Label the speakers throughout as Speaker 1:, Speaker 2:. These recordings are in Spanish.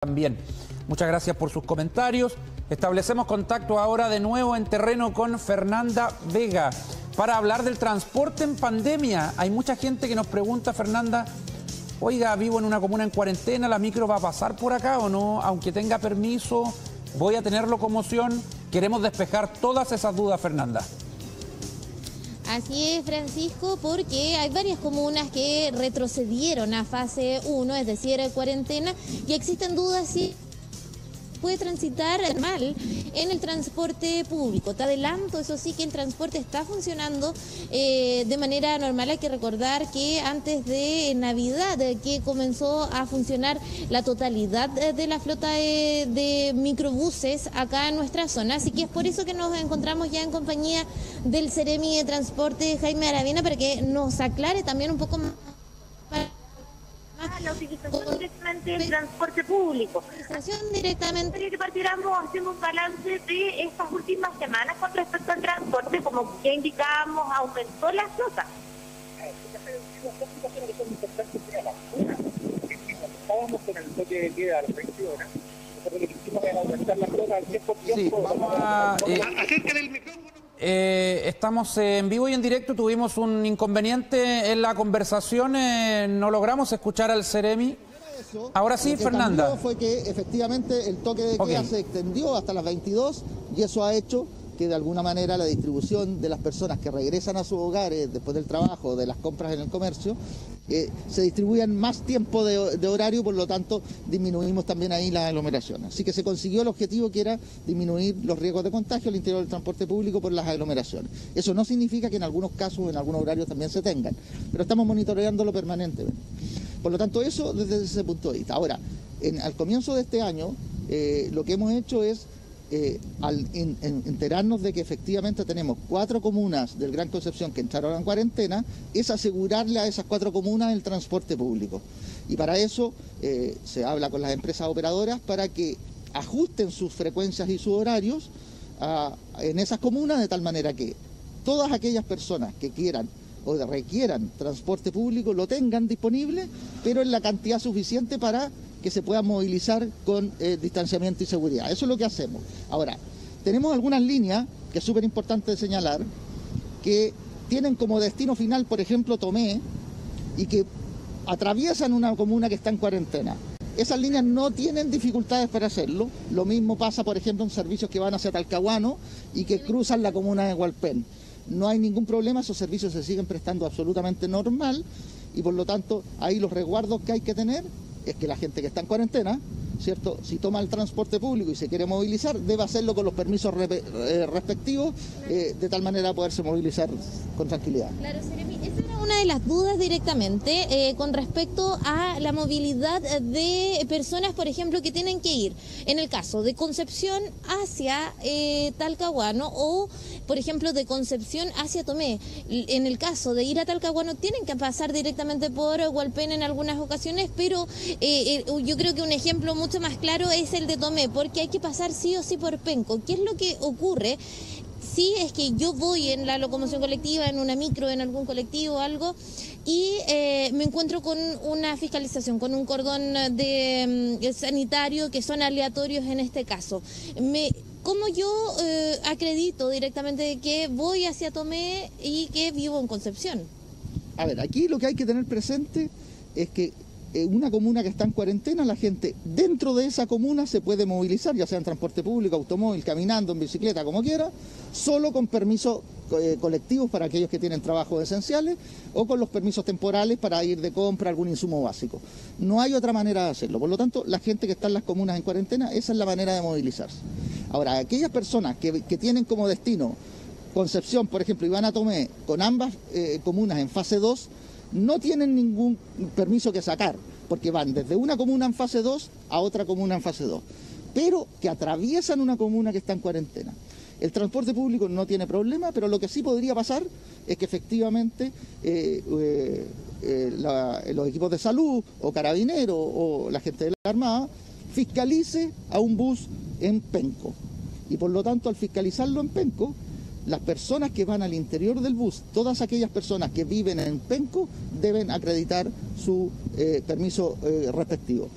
Speaker 1: También. Muchas gracias por sus comentarios. Establecemos contacto ahora de nuevo en terreno con Fernanda Vega para hablar del transporte en pandemia. Hay mucha gente que nos pregunta, Fernanda, oiga, vivo en una comuna en cuarentena, ¿la micro va a pasar por acá o no? Aunque tenga permiso, ¿voy a tener locomoción? Queremos despejar todas esas dudas, Fernanda.
Speaker 2: Así es, Francisco, porque hay varias comunas que retrocedieron a fase 1, es decir, cuarentena, y existen dudas si puede transitar mal en el transporte público. Te adelanto, eso sí, que el transporte está funcionando de manera normal. Hay que recordar que antes de Navidad que comenzó a funcionar la totalidad de la flota de microbuses acá en nuestra zona. Así que es por eso que nos encontramos ya en compañía del Seremi de Transporte, Jaime Aravena, para que nos aclare también un poco más
Speaker 3: la utilización directamente del transporte público.
Speaker 2: Directamente.
Speaker 3: Que partiéramos haciendo un balance de estas últimas semanas con respecto al transporte, como ya indicábamos, aumentó la flota.
Speaker 4: Estábamos con el toque de queda a las 20 horas, nosotros lo que hicimos era aumentar la flota al 10%.
Speaker 1: Sí, vamos a...
Speaker 4: Acerca del micrófono.
Speaker 1: Estamos en vivo y en directo, tuvimos un inconveniente en la conversación, no logramos escuchar al Seremi. Ahora sí, Fernanda.
Speaker 5: Lo que cambió fue que efectivamente el toque de queda se extendió hasta las 22 y eso ha hecho que de alguna manera la distribución de las personas que regresan a sus hogares después del trabajo, de las compras en el comercio, se distribuyan más tiempo de horario, por lo tanto disminuimos también ahí la aglomeración. Así que se consiguió el objetivo, que era disminuir los riesgos de contagio al interior del transporte público por las aglomeraciones. Eso no significa que en algunos casos, en algunos horarios también se tengan, pero estamos monitoreándolo permanentemente. Por lo tanto, eso desde ese punto de vista. Ahora, al comienzo de este año, lo que hemos hecho es, al enterarnos de que efectivamente tenemos 4 comunas del Gran Concepción que entraron en cuarentena, es asegurarle a esas 4 comunas el transporte público. Y para eso se habla con las empresas operadoras para que ajusten sus frecuencias y sus horarios en esas comunas, de tal manera que todas aquellas personas que quieran o requieran transporte público lo tengan disponible, pero en la cantidad suficiente para que se puedan movilizar con distanciamiento y seguridad. Eso es lo que hacemos. Ahora, tenemos algunas líneas, que es súper importante señalar, que tienen como destino final, por ejemplo, Tomé, y que atraviesan una comuna que está en cuarentena. Esas líneas no tienen dificultades para hacerlo. Lo mismo pasa, por ejemplo, en servicios que van hacia Talcahuano y que cruzan la comuna de Hualpén. No hay ningún problema, esos servicios se siguen prestando absolutamente normal y por lo tanto ahí los resguardos que hay que tener es que la gente que está en cuarentena, ¿cierto?, si toma el transporte público y se quiere movilizar, debe hacerlo con los permisos respectivos, de tal manera poderse movilizar con tranquilidad.
Speaker 2: Claro, Seremi, esa era una de las dudas directamente con respecto a la movilidad de personas, por ejemplo, que tienen que ir, en el caso de Concepción hacia Talcahuano o, por ejemplo, de Concepción hacia Tomé. En el caso de ir a Talcahuano tienen que pasar directamente por Hualpén en algunas ocasiones, pero yo creo que un ejemplo mucho más claro es el de Tomé, porque hay que pasar sí o sí por Penco. ¿Qué es lo que ocurre? Si es que yo voy en la locomoción colectiva, en una micro, en algún colectivo o algo, y me encuentro con una fiscalización, con un cordón sanitario que son aleatorios en este caso. ¿Cómo yo acredito directamente que voy hacia Tomé y que vivo en Concepción?
Speaker 5: A ver, aquí lo que hay que tener presente es que una comuna que está en cuarentena, la gente dentro de esa comuna se puede movilizar, ya sea en transporte público, automóvil, caminando, en bicicleta, como quiera, solo con permisos colectivos para aquellos que tienen trabajos esenciales o con los permisos temporales para ir de compra algún insumo básico. No hay otra manera de hacerlo. Por lo tanto, la gente que está en las comunas en cuarentena, esa es la manera de movilizarse. Ahora, aquellas personas que tienen como destino Concepción, por ejemplo, y van a Tomé con ambas comunas en fase 2, no tienen ningún permiso que sacar, porque van desde una comuna en fase 2 a otra comuna en fase 2, pero que atraviesan una comuna que está en cuarentena. El transporte público no tiene problema, pero lo que sí podría pasar es que efectivamente los equipos de salud o carabineros o la gente de la Armada fiscalice a un bus en Penco. Y por lo tanto, al fiscalizarlo en Penco, las personas que van al interior del bus, todas aquellas personas que viven en Penco, deben acreditar su permiso respectivo.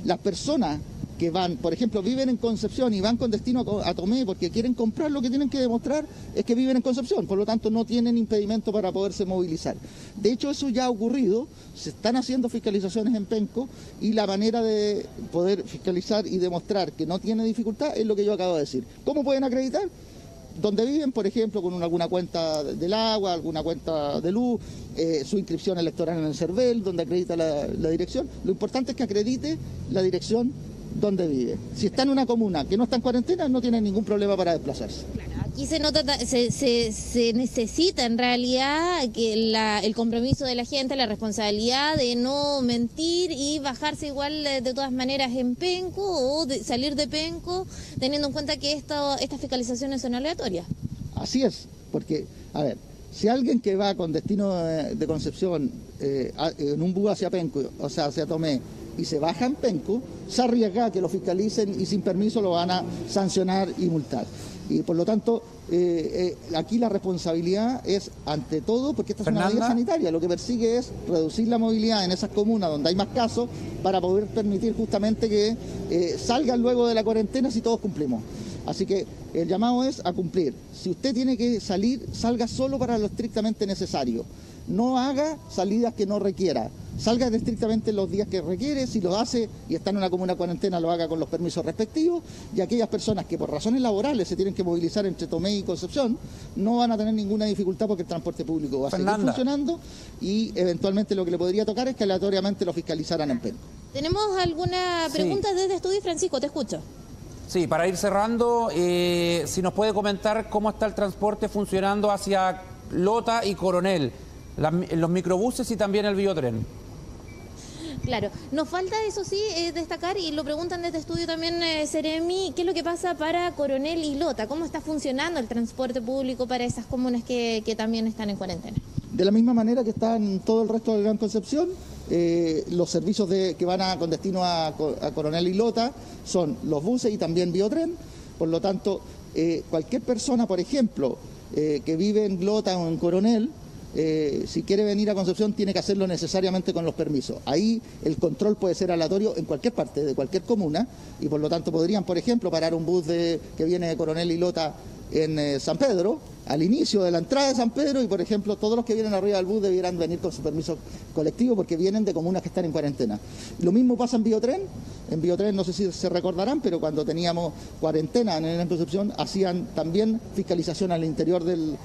Speaker 5: Las personas que van, por ejemplo, viven en Concepción y van con destino a Tomé porque quieren comprar, lo que tienen que demostrar es que viven en Concepción, por lo tanto no tienen impedimento para poderse movilizar. De hecho, eso ya ha ocurrido, se están haciendo fiscalizaciones en Penco y la manera de poder fiscalizar y demostrar que no tiene dificultad es lo que yo acabo de decir. ¿Cómo pueden acreditar? Donde viven, por ejemplo, con alguna cuenta del agua, alguna cuenta de luz, su inscripción electoral en el CERVEL, donde acredita la dirección. Lo importante es que acredite la dirección donde vive. Si está en una comuna que no está en cuarentena, no tiene ningún problema para desplazarse.
Speaker 2: Aquí se nota, se necesita en realidad que el compromiso de la gente, la responsabilidad de no mentir y bajarse igual de todas maneras en Penco o salir de Penco, teniendo en cuenta que estas fiscalizaciones son aleatorias.
Speaker 5: Así es, porque, a ver, si alguien que va con destino de Concepción en un bus hacia Penco, o sea, hacia Tomé, y se baja en Penco, se arriesga a que lo fiscalicen y sin permiso lo van a sancionar y multar. Y por lo tanto, aquí la responsabilidad es ante todo, porque esta es una medida sanitaria, lo que persigue es reducir la movilidad en esas comunas donde hay más casos para poder permitir justamente que salgan luego de la cuarentena si todos cumplimos. Así que el llamado es a cumplir. Si usted tiene que salir, salga solo para lo estrictamente necesario. No haga salidas que no requiera. Salga estrictamente los días que requiere. Si lo hace y está en una comuna cuarentena, lo haga con los permisos respectivos. Y aquellas personas que por razones laborales se tienen que movilizar entre Tomé y Concepción no van a tener ninguna dificultad porque el transporte público va a seguir funcionando y eventualmente lo que le podría tocar es que aleatoriamente lo fiscalizaran en Penco.
Speaker 2: ¿Tenemos alguna pregunta desde estudio? Francisco, te escucho.
Speaker 1: Sí, para ir cerrando, si nos puede comentar cómo está el transporte funcionando hacia Lota y Coronel, los microbuses y también el biotren.
Speaker 2: Claro, nos falta eso sí destacar y lo preguntan desde estudio también, Seremi, ¿qué es lo que pasa para Coronel y Lota? ¿Cómo está funcionando el transporte público para esas comunas que también están en cuarentena?
Speaker 5: De la misma manera que está en todo el resto del Gran Concepción, los servicios que van con destino a Coronel y Lota son los buses y también biotren. Por lo tanto, cualquier persona, por ejemplo, que vive en Lota o en Coronel, si quiere venir a Concepción tiene que hacerlo necesariamente con los permisos. Ahí el control puede ser aleatorio en cualquier parte de cualquier comuna y por lo tanto podrían, por ejemplo, parar un bus que viene de Coronel y Lota en San Pedro, al inicio de la entrada de San Pedro y, por ejemplo, todos los que vienen arriba del bus debieran venir con su permiso colectivo porque vienen de comunas que están en cuarentena. Lo mismo pasa en biotren. En biotren, no sé si se recordarán, pero cuando teníamos cuarentena en la Concepción hacían también fiscalización al interior del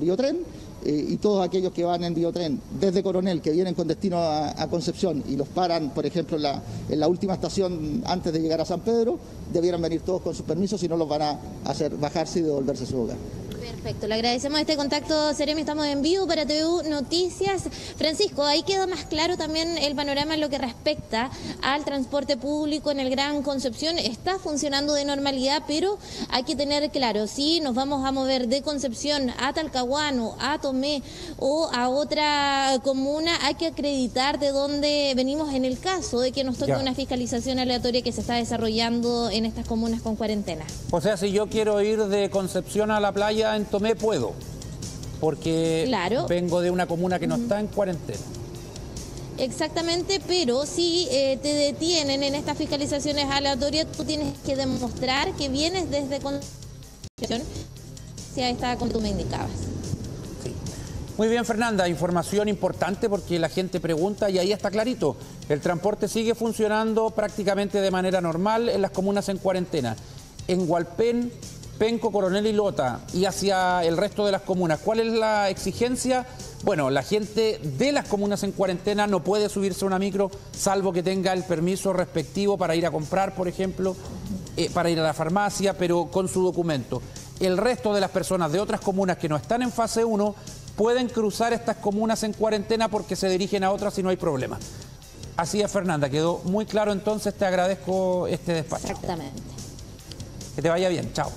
Speaker 5: biotren. Y todos aquellos que van en biotren desde Coronel, que vienen con destino a Concepción y los paran, por ejemplo, en la última estación antes de llegar a San Pedro, debieran venir todos con sus permisos, si no los van a hacer bajarse y devolverse a su hogar.
Speaker 2: Perfecto, le agradecemos este contacto, Seremi, estamos en vivo para TVU Noticias. Francisco, ahí queda más claro también el panorama en lo que respecta al transporte público en el Gran Concepción. Está funcionando de normalidad, pero hay que tener claro, si nos vamos a mover de Concepción a Talcahuano, a Tomé o a otra comuna, hay que acreditar de dónde venimos en el caso de que nos toque una fiscalización aleatoria que se está desarrollando en estas comunas con cuarentena.
Speaker 1: O sea, si yo quiero ir de Concepción a la playa en Tomé, puedo, porque vengo de una comuna que no está en cuarentena.
Speaker 2: Exactamente, pero si te detienen en estas fiscalizaciones aleatorias, tú tienes que demostrar que vienes desde Concepción, si a esta como tú me indicabas.
Speaker 1: Sí. Muy bien, Fernanda, información importante porque la gente pregunta y ahí está clarito. El transporte sigue funcionando prácticamente de manera normal en las comunas en cuarentena. En Hualpén, Penco, Coronel y Lota y hacia el resto de las comunas, ¿cuál es la exigencia? Bueno, la gente de las comunas en cuarentena no puede subirse a una micro salvo que tenga el permiso respectivo para ir a comprar, por ejemplo, para ir a la farmacia, pero con su documento. El resto de las personas de otras comunas que no están en fase 1 pueden cruzar estas comunas en cuarentena porque se dirigen a otras y no hay problema. Así es, Fernanda, quedó muy claro entonces, te agradezco este despacho.
Speaker 2: Exactamente.
Speaker 1: Que te vaya bien, chao.